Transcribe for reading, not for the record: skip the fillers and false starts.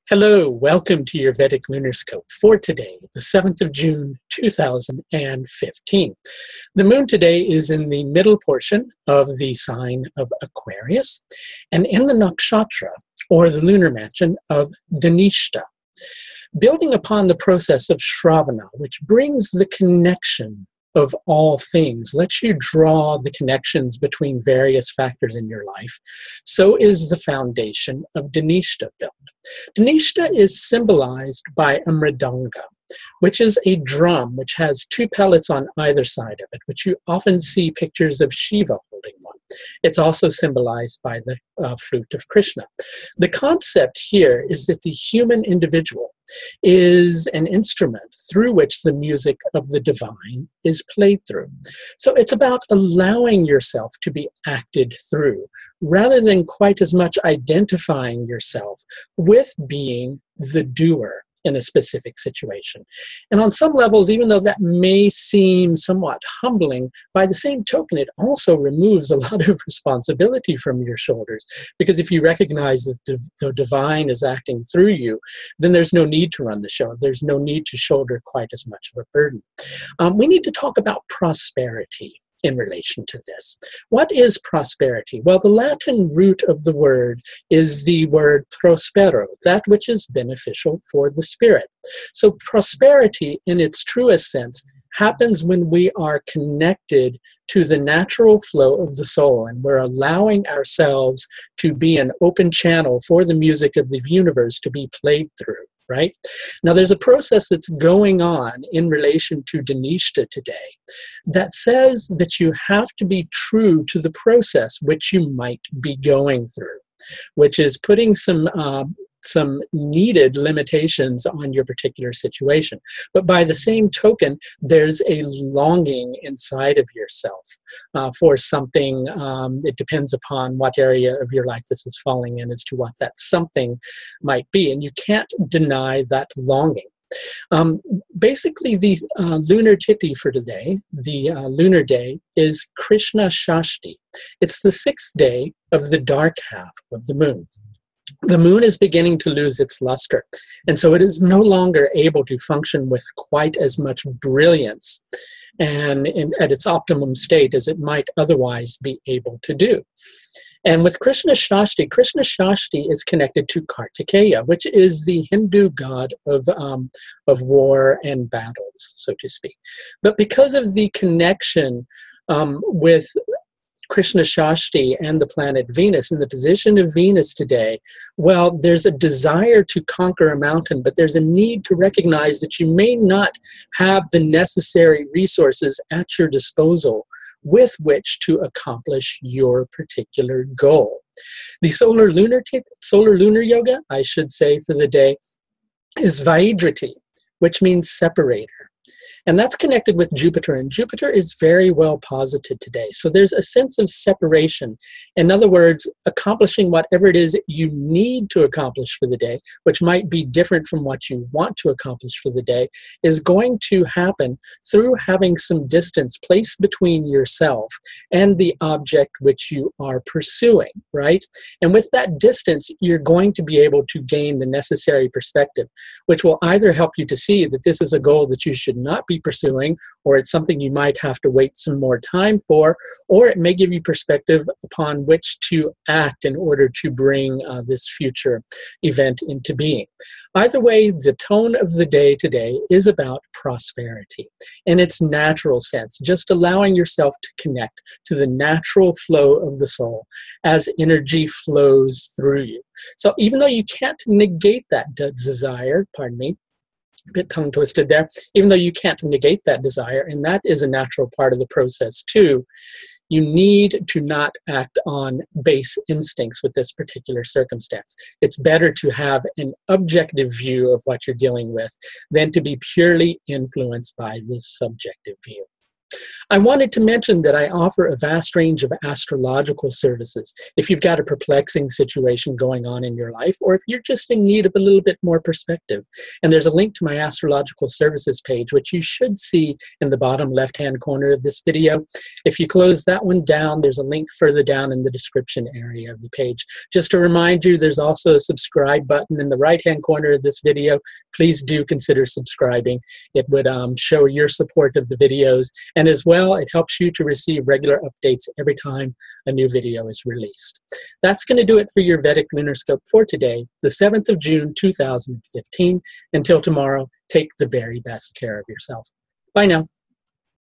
Hello, welcome to your Vedic Lunar Scope for today, the 7th of June, 2015. The moon today is in the middle portion of the sign of Aquarius and in the nakshatra, or the lunar mansion, of Dhanishtha. Building upon the process of Shravana, which brings the connection of all things, lets you draw the connections between various factors in your life, so is the foundation of Dhanishtha built. Dhanishtha is symbolized by a mridanga, which is a drum which has two pellets on either side of it, which you often see pictures of Shiva holding one. It's also symbolized by the flute of Krishna. The concept here is that the human individual is an instrument through which the music of the divine is played through. So it's about allowing yourself to be acted through, rather than quite as much identifying yourself with being the doer in a specific situation. And on some levels, even though that may seem somewhat humbling, by the same token, it also removes a lot of responsibility from your shoulders. Because if you recognize that the divine is acting through you, then there's no need to run the show. There's no need to shoulder quite as much of a burden. We need to talk about prosperity in relation to this. What is prosperity? Well, the Latin root of the word is the word prospero, that which is beneficial for the spirit. So prosperity, in its truest sense, happens when we are connected to the natural flow of the soul, and we're allowing ourselves to be an open channel for the music of the universe to be played through. Right? Now, there's a process that's going on in relation to Dhanishtha today that says that you have to be true to the process which you might be going through, which is putting some needed limitations on your particular situation. But by the same token, there's a longing inside of yourself for something. It depends upon what area of your life this is falling in as to what that something might be. And you can't deny that longing. Basically, the lunar tithi for today, the lunar day, is Krishna Shashti. It's the 6th day of the dark half of the moon. The moon is beginning to lose its luster, and so it is no longer able to function with quite as much brilliance and at its optimum state as it might otherwise be able to do. And with Krishna Shashti is connected to Kartikeya, which is the Hindu god of war and battles, so to speak. But because of the connection with Krishna Shashti and the planet Venus, in the position of Venus today, well, there's a desire to conquer a mountain, but there's a need to recognize that you may not have the necessary resources at your disposal with which to accomplish your particular goal. The solar lunar yoga, I should say, for the day is Vaidrati, which means separator. And that's connected with Jupiter, and Jupiter is very well posited today. So there's a sense of separation. In other words, accomplishing whatever it is you need to accomplish for the day, which might be different from what you want to accomplish for the day, is going to happen through having some distance placed between yourself and the object which you are pursuing, right? And with that distance, you're going to be able to gain the necessary perspective, which will either help you to see that this is a goal that you should not be pursuing, or it's something you might have to wait some more time for, or it may give you perspective upon which to act in order to bring this future event into being. Either way, the tone of the day today is about prosperity in its natural sense, just allowing yourself to connect to the natural flow of the soul as energy flows through you. So even though you can't negate that desire, bit tongue twisted there, even though you can't negate that desire, and that is a natural part of the process too, you need to not act on base instincts with this particular circumstance. It's better to have an objective view of what you're dealing with than to be purely influenced by this subjective view. I wanted to mention that I offer a vast range of astrological services. If you've got a perplexing situation going on in your life, or if you're just in need of a little bit more perspective. And there's a link to my astrological services page, which you should see in the bottom left-hand corner of this video. If you close that one down, there's a link further down in the description area of the page. Just to remind you, there's also a subscribe button in the right-hand corner of this video. Please do consider subscribing. It would show your support of the videos, and as well, it helps you to receive regular updates every time a new video is released. That's going to do it for your Vedic Lunar Scope for today, the 7th of June, 2015. Until tomorrow, take the very best care of yourself. Bye now.